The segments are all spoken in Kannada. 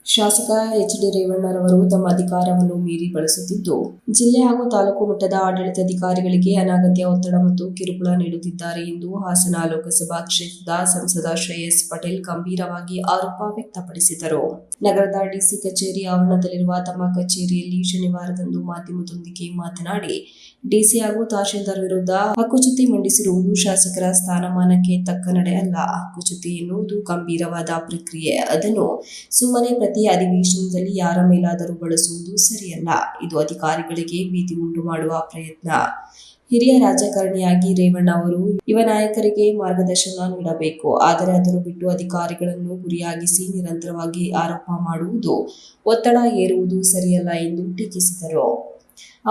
ಶಾಸಕ ಎಚ್.ಡಿ. ರೇವಣ್ಣರವರು ತಮ್ಮ ಅಧಿಕಾರವನ್ನು ಮೀರಿ ಬಳಸುತ್ತಿದ್ದು, ಜಿಲ್ಲೆ ಹಾಗೂ ತಾಲೂಕು ಮಟ್ಟದ ಆಡಳಿತಾಧಿಕಾರಿಗಳಿಗೆ ಅನಗತ್ಯ ಒತ್ತಡ ಮತ್ತು ಕಿರುಕುಳ ನೀಡುತ್ತಿದ್ದಾರೆ ಎಂದು ಹಾಸನ ಲೋಕಸಭಾ ಕ್ಷೇತ್ರದ ಸಂಸದ ಶ್ರೇಯಸ್ ಪಟೇಲ್ ಗಂಭೀರವಾಗಿ ಆರೋಪ ವ್ಯಕ್ತಪಡಿಸಿದರು. ನಗರದ ಡಿಸಿ ಕಚೇರಿ ಆವರಣದಲ್ಲಿರುವ ತಮ್ಮ ಕಚೇರಿಯಲ್ಲಿ ಶನಿವಾರದಂದು ಮಾಧ್ಯಮದೊಂದಿಗೆ ಮಾತನಾಡಿ, ಡಿಸಿ ಹಾಗೂ ತಹಶೀಲ್ದಾರ್ ವಿರುದ್ಧ ಹಕ್ಕುಚ್ಯುತಿ ಮಂಡಿಸಿರುವುದು ಶಾಸಕರ ಸ್ಥಾನಮಾನಕ್ಕೆ ತಕ್ಕ ನಡೆ ಅಲ್ಲ. ಹಕ್ಕುಚ್ಯುತಿ ಎನ್ನುವುದು ಗಂಭೀರವಾದ ಪ್ರಕ್ರಿಯೆ. ಅದನ್ನು ಸುಮ್ಮನೆ ಪ್ರತಿ ಅಧಿವೇಶನದಲ್ಲಿ ಯಾರ ಮೇಲಾದರೂ ಬಳಸುವುದು ಸರಿಯಲ್ಲ. ಇದು ಅಧಿಕಾರಿಗಳಿಗೆ ಭೀತಿ ಉಂಟು ಮಾಡುವ ಪ್ರಯತ್ನ. ಹಿರಿಯ ರಾಜಕಾರಣಿಯಾಗಿ ರೇವಣ್ಣ ಅವರು ಯುವ ನಾಯಕರಿಗೆ ಮಾರ್ಗದರ್ಶನ ನೀಡಬೇಕು. ಆದರೆ ಅದನ್ನು ಬಿಟ್ಟು ಅಧಿಕಾರಿಗಳನ್ನು ಗುರಿಯಾಗಿಸಿ ನಿರಂತರವಾಗಿ ಆರೋಪ ಮಾಡುವುದು, ಒತ್ತಡ ಹೇರುವುದು ಸರಿಯಲ್ಲ ಎಂದು ಟೀಕಿಸಿದರು.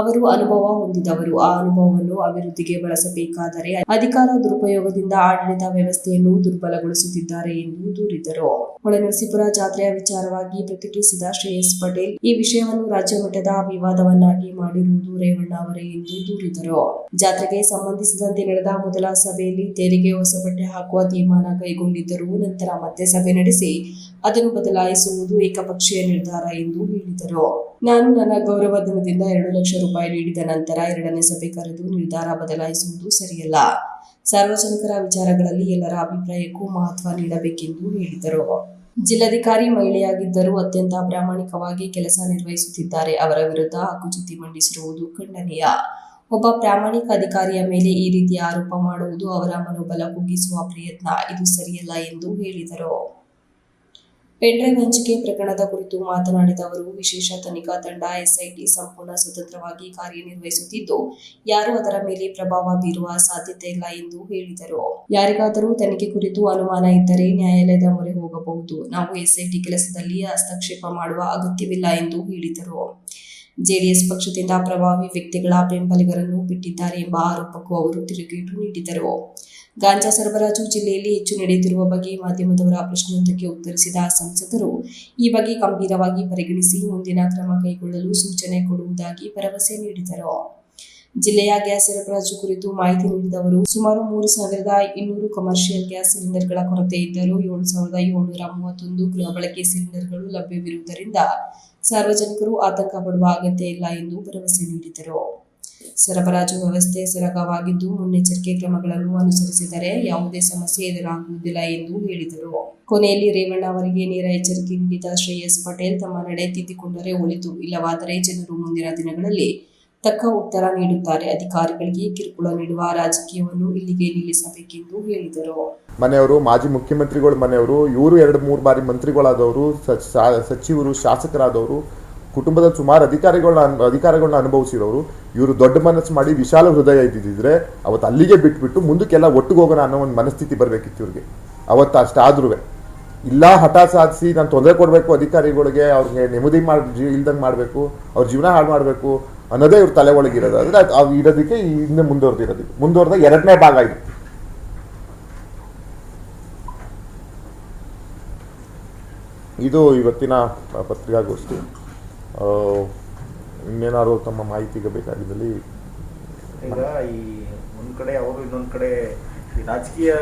ಅವರು ಅನುಭವ ಹೊಂದಿದವರು. ಆ ಅನುಭವವನ್ನು ಅಭಿವೃದ್ಧಿಗೆ ಬಳಸಬೇಕಾದರೆ ಅಧಿಕಾರ ದುರುಪಯೋಗದಿಂದ ಆಡಳಿತ ವ್ಯವಸ್ಥೆಯನ್ನು ದುರ್ಬಲಗೊಳಿಸುತ್ತಿದ್ದಾರೆ ಎಂದು ದೂರಿದರು. ಹೊಳೆನರಸೀಪುರ ಜಾತ್ರೆಯ ವಿಚಾರವಾಗಿ ಪ್ರತಿಕ್ರಿಯಿಸಿದ ಶ್ರೇಯಸ್ ಪಟೇಲ್, ಈ ವಿಷಯವನ್ನು ರಾಜ್ಯ ಮಟ್ಟದ ವಿವಾದವನ್ನಾಗಿ ಮಾಡಿರುವುದು ರೇವಣ್ಣ ಅವರೇ ಎಂದು ದೂರಿದರು. ಜಾತ್ರೆಗೆ ಸಂಬಂಧಿಸಿದಂತೆ ನಡೆದ ಮೊದಲ ಸಭೆಯಲ್ಲಿ ತೆರಿಗೆ ಹೊಸ ಬಟ್ಟೆ ಹಾಕುವ ತೀರ್ಮಾನ ಕೈಗೊಂಡಿದ್ದರೂ ನಂತರ ಮತ್ತೆ ಸಭೆ ನಡೆಸಿ ಅದನ್ನು ಬದಲಾಯಿಸುವುದು ಏಕಪಕ್ಷೀಯ ನಿರ್ಧಾರ ಎಂದು ಹೇಳಿದರು. ನಾನು ನನ್ನ ಗೌರವಧನದಿಂದ 2 ಲಕ್ಷ ರೂಪಾಯಿ ನೀಡಿದ ನಂತರ 2ನೇ ಸಭೆ ಕರೆದು ನಿರ್ಧಾರ ಬದಲಾಯಿಸುವುದು ಸರಿಯಲ್ಲ. ಸಾರ್ವಜನಿಕರ ವಿಚಾರಗಳಲ್ಲಿ ಎಲ್ಲರ ಅಭಿಪ್ರಾಯಕ್ಕೂ ಮಹತ್ವ ನೀಡಬೇಕೆಂದು ಹೇಳಿದರು. ಜಿಲ್ಲಾಧಿಕಾರಿ ಮಹಿಳೆಯಾಗಿದ್ದರೂ ಅತ್ಯಂತ ಪ್ರಾಮಾಣಿಕವಾಗಿ ಕೆಲಸ ನಿರ್ವಹಿಸುತ್ತಿದ್ದಾರೆ. ಅವರ ವಿರುದ್ಧ ಹಕ್ಕುಚ್ಯುತಿ ಮಂಡಿಸಿರುವುದು ಖಂಡನೀಯ. ಒಬ್ಬ ಪ್ರಾಮಾಣಿಕ ಅಧಿಕಾರಿಯ ಮೇಲೆ ಈ ರೀತಿಯ ಆರೋಪ ಮಾಡುವುದು ಅವರ ಮನೋಬಲ ಕುಗ್ಗಿಸುವ ಪ್ರಯತ್ನ. ಇದು ಸರಿಯಲ್ಲ ಎಂದು ಹೇಳಿದರು. ಪೆನ್ಡ್ರೈವ್ ಹಂಚಿಕೆ ಪ್ರಕರಣದ ಕುರಿತು ಮಾತನಾಡಿದ ಅವರು, ವಿಶೇಷ ತನಿಖಾ ತಂಡ ಎಸ್ಐಟಿ ಸಂಪೂರ್ಣ ಸ್ವತಂತ್ರವಾಗಿ ಕಾರ್ಯನಿರ್ವಹಿಸುತ್ತಿದ್ದು, ಯಾರೂ ಅದರ ಮೇಲೆ ಪ್ರಭಾವ ಬೀರುವ ಸಾಧ್ಯತೆ ಇಲ್ಲ ಎಂದು ಹೇಳಿದರು. ಯಾರಿಗಾದರೂ ತನಿಖೆ ಕುರಿತು ಅನುಮಾನ ಇದ್ದರೆ ನ್ಯಾಯಾಲಯದ ಮೊರೆ ಹೋಗಬಹುದು. ನಾವು ಎಸ್ಐಟಿ ಕೆಲಸದಲ್ಲಿ ಹಸ್ತಕ್ಷೇಪ ಮಾಡುವ ಅಗತ್ಯವಿಲ್ಲ ಎಂದು ಹೇಳಿದರು. ಜೆಡಿಎಸ್ ಪಕ್ಷದಿಂದ ಪ್ರಭಾವಿ ವ್ಯಕ್ತಿಗಳ ಬೆಂಬಲಿಗರನ್ನು ಬಿಟ್ಟಿದ್ದಾರೆ ಎಂಬ ಆರೋಪಕ್ಕೂ ಅವರು ತಿರುಗೇಟು ನೀಡಿದರು. ಗಾಂಜಾ ಸರಬರಾಜು ಜಿಲ್ಲೆಯಲ್ಲಿ ಹೆಚ್ಚು ನಡೆಯುತ್ತಿರುವ ಬಗ್ಗೆ ಮಾಧ್ಯಮದವರ ಪ್ರಶ್ನೆಯೊಂದಕ್ಕೆ ಉತ್ತರಿಸಿದ ಸಂಸದರು, ಈ ಬಗ್ಗೆ ಗಂಭೀರವಾಗಿ ಪರಿಗಣಿಸಿ ಮುಂದಿನ ಕ್ರಮ ಕೈಗೊಳ್ಳಲು ಸೂಚನೆ ಕೊಡುವುದಾಗಿ ಭರವಸೆ ನೀಡಿದರು. ಜಿಲ್ಲೆಯ ಗ್ಯಾಸ್ ಸರಬರಾಜು ಕುರಿತು ಮಾಹಿತಿ ನೀಡಿದ ಅವರು, ಸುಮಾರು 3,200 ಕಮರ್ಷಿಯಲ್ ಗ್ಯಾಸ್ ಸಿಲಿಂಡರ್ಗಳ ಕೊರತೆ ಇದ್ದರೂ 7,731 ಗೃಹ ಬಳಕೆ ಸಿಲಿಂಡರ್ಗಳು ಲಭ್ಯವಿರುವುದರಿಂದ ಸಾರ್ವಜನಿಕರು ಆತಂಕ ಪಡುವ ಅಗತ್ಯ ಇಲ್ಲ ಎಂದು ಭರವಸೆ ನೀಡಿದರು. ಸರಬರಾಜು ವ್ಯವಸ್ಥೆ ಸರಾಗವಾಗಿದ್ದು, ಮುನ್ನೆಚ್ಚರಿಕೆ ಕ್ರಮಗಳನ್ನು ಅನುಸರಿಸಿದರೆ ಯಾವುದೇ ಸಮಸ್ಯೆ ಎದುರಾಗುವುದಿಲ್ಲ ಎಂದು ಹೇಳಿದರು. ಕೊನೆಯಲ್ಲಿ ರೇವಣ್ಣ ಅವರಿಗೆ ನೇರ ಎಚ್ಚರಿಕೆ ನೀಡಿದ ಶ್ರೇಯಸ್ ಪಟೇಲ್, ತಮ್ಮ ನಡೆ ತಿದ್ದಿಕೊಂಡರೆ ಒಳಿತು, ಇಲ್ಲವಾದರೆ ಜನರು ಮುಂದಿನ ದಿನಗಳಲ್ಲಿ ತಕ್ಕ ಉತ್ತರ ನೀಡುತ್ತಾರೆ. ಅಧಿಕಾರಿಗಳಿಗೆ ಕಿರುಕುಳ ನೀಡುವ ರಾಜಕೀಯವನ್ನು ಇಲ್ಲಿಗೆ ನಿಲ್ಲಿಸಬೇಕೆಂದು ಹೇಳಿದರು. ಮನೆಯವರು, ಮಾಜಿ ಮುಖ್ಯಮಂತ್ರಿಗಳ ಮನೆಯವರು, ಇವರು 2-3 ಬಾರಿ ಮಂತ್ರಿಗಳಾದವರು, ಸಚಿವರು, ಶಾಸಕರಾದವರು, ಕುಟುಂಬದ ಸುಮಾರು ಅಧಿಕಾರಗಳನ್ನ ಅನುಭವಿಸಿರೋರು, ಇವರು ದೊಡ್ಡ ಮನಸ್ಸು ಮಾಡಿ ವಿಶಾಲ ಹೃದಯ ಇದ್ದಿದ್ರೆ ಅವತ್ತು ಅಲ್ಲಿಗೆ ಬಿಟ್ಬಿಟ್ಟು ಮುಂದಕ್ಕೆಲ್ಲ ಒಟ್ಟಿಗೆ ಹೋಗೋಣ ಅನ್ನೋ ಒಂದು ಮನಸ್ಥಿತಿ ಬರಬೇಕಿತ್ತು ಇವ್ರಿಗೆ. ಅವತ್ತು ಅಷ್ಟಾದ್ರೂ ಇಲ್ಲ, ಹಠ ಸಾಧಿಸಿ ನಾನು ತೊಂದರೆ ಕೊಡಬೇಕು ಅಧಿಕಾರಿಗಳಿಗೆ, ಅವ್ರಿಗೆ ನೆಮ್ಮದಿ ಇಲ್ದಂಗೆ ಮಾಡಬೇಕು, ಅವ್ರ ಜೀವನ ಹಾಳು ಮಾಡಬೇಕು ಅನ್ನೋದೇ ಇವ್ರ ತಲೆ ಒಳಗಿರೋದು. ಅಂದರೆ ಅದು ಇರೋದಕ್ಕೆ ಇನ್ನೂ ಮುಂದುವರೆದ 2ನೇ ಭಾಗ ಇದು. ಇದು ಇವತ್ತಿನ ಪತ್ರಿಕಾಗೋಷ್ಠಿ. ಇನ್ನೇನಾದ್ರು ತಮ್ಮ ಮಾಹಿತಿಗೆ ಬೇಕಾಗಿದ್ದಲ್ಲಿ, ಈಗ ಈ ಒಂದ್ ಕಡೆ ಅವರು ಇನ್ನೊಂದ್ ಕಡೆ ಈ ರಾಜಕೀಯ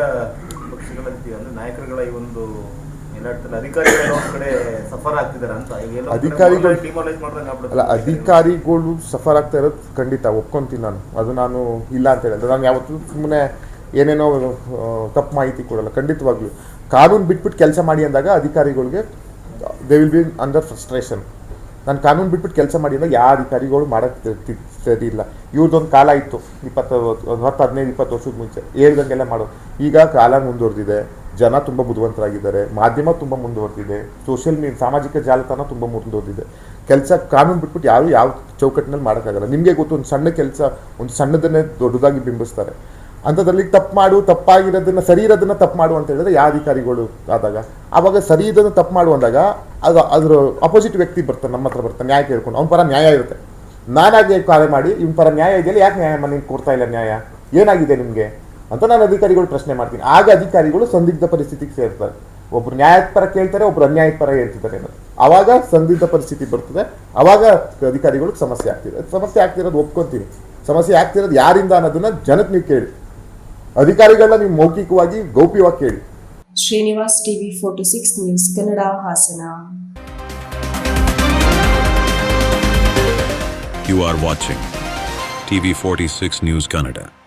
ಪಕ್ಷಗಳ ಅಂದ್ರೆ ನಾಯಕರುಗಳ ಈ ಒಂದು ಅಧಿಕಾರಿಗಳು ಒಂದ್ ಕಡೆ ಸಫರ್ ಆಗ್ತಿದಾರೆ ಅಂತ, ಅಧಿಕಾರಿಗಳು ಸಫರ್ ಆಗ್ತಾ ಇರೋದು ಖಂಡಿತ ಒಪ್ಕೊಂತೀನಿ ನಾನು. ಅದು ನಾನು ಇಲ್ಲ ಅಂತ ಹೇಳಿದ್ರೆ ನಾನು ಯಾವತ್ತೂ ಸುಮ್ಮನೆ ಏನೇನೋ ತಪ್ಪು ಮಾಹಿತಿ ಕೊಡಲ್ಲ. ಖಂಡಿತವಾಗ್ಲೂ ಕಾನೂನು ಬಿಟ್ಬಿಟ್ಟು ಕೆಲಸ ಮಾಡಿ ಅಂದಾಗ ಅಧಿಕಾರಿಗಳಿಗೆ they will be under frustration. ನಾನು ಕಾನೂನು ಬಿಟ್ಬಿಟ್ಟು ಕೆಲಸ ಮಾಡಿ ಅಂದಾಗ ಯಾವ ಅಧಿಕಾರಿಗಳು ಮಾಡೋಕ್ಕೆ ಸರಿ ಇಲ್ಲ. ಇವ್ರದ್ದೊಂದು ಕಾಲ ಇತ್ತು 15-20 ವರ್ಷದ ಮುಂಚೆ ಹೇಳ್ದಂಗೆಲ್ಲ ಮಾಡೋದು. ಈಗ ಕಾಲ ಮುಂದುವರೆದಿದೆ, ಜನ ತುಂಬ ಬುದ್ಧಿವಂತರಾಗಿದ್ದಾರೆ, ಮಾಧ್ಯಮ ತುಂಬ ಮುಂದುವರೆದಿದೆ, ಸಾಮಾಜಿಕ ಜಾಲತಾಣ ತುಂಬ ಮುಂದುವರೆದಿದೆ. ಕೆಲಸ ಕಾನೂನು ಬಿಟ್ಬಿಟ್ಟು ಯಾರು ಯಾವ ಚೌಕಟ್ಟಿನಲ್ಲಿ ಮಾಡೋಕ್ಕಾಗಲ್ಲ. ನಿಮಗೆ ಗೊತ್ತು, ಒಂದು ಸಣ್ಣ ಕೆಲಸ, ಒಂದು ಸಣ್ಣದನ್ನೇ ದೊಡ್ಡದಾಗಿ ಬಿಂಬಿಸ್ತಾರೆ. ಅಂಥದ್ರಲ್ಲಿ ತಪ್ಪಾಗಿರೋದನ್ನ ಸರಿ ಇರೋದನ್ನ ತಪ್ಪು ಮಾಡು ಅಂತ ಹೇಳಿದ್ರೆ ಯಾವ ಅಧಿಕಾರಿಗಳು ಆದಾಗ, ಆವಾಗ ಸರಿ ಇದನ್ನು ತಪ್ಪು ಮಾಡು ಅಂದಾಗ ಅದ್ರ ಅಪೋಸಿಟ್ ವ್ಯಕ್ತಿ ಬರ್ತಾನೆ, ನಮ್ಮ ಹತ್ರ ಬರ್ತಾನೆ ನ್ಯಾಯ ಕೇಳ್ಕೊಂಡು. ಅವ್ನ ಪರ ನ್ಯಾಯ ಇರುತ್ತೆ. ನಾನಾಗಿ ಕಾರ್ಯ ಮಾಡಿ ಇವನ ಪರ ನ್ಯಾಯ ಇದೆಯಲ್ಲ, ಯಾಕೆ ನ್ಯಾಯ ಮನೆಗೆ ಕೊಡ್ತಾ ಇಲ್ಲ, ನ್ಯಾಯ ಏನಾಗಿದೆ ನಿಮಗೆ ಅಂತ ನಾನು ಅಧಿಕಾರಿಗಳು ಪ್ರಶ್ನೆ ಮಾಡ್ತೀನಿ. ಆಗ ಅಧಿಕಾರಿಗಳು ಸಂದಿಗ್ಧ ಪರಿಸ್ಥಿತಿಗೆ ಸೇರ್ತಾರೆ. ಒಬ್ರು ನ್ಯಾಯದ ಪರ ಕೇಳ್ತಾರೆ, ಒಬ್ರು ಅನ್ಯಾಯದ ಪರ ಹೇಳ್ತಿದ್ದಾರೆ ಅನ್ನೋದು. ಆವಾಗ ಸಂದಿಗ್ಧ ಪರಿಸ್ಥಿತಿ ಬರ್ತದೆ. ಆವಾಗ ಅಧಿಕಾರಿಗಳು ಸಮಸ್ಯೆ ಆಗ್ತಿರೋದು ಒಪ್ಕೊಂತೀನಿ. ಸಮಸ್ಯೆ ಆಗ್ತಿರೋದು ಯಾರಿಂದ ಅನ್ನೋದನ್ನ ಜನಕ್ಕೆ ನೀವು ಕೇಳಿ. ಅಧಿಕಾರಿಗಳನ್ನ ನೀವು ಮೌಖಿಕವಾಗಿ ಗೌಪ್ಯವಾಗಿ ಕೇಳಿ. Srinivas, TV 46 news Kannada, Hassan. You are watching TV 46 News Kannada.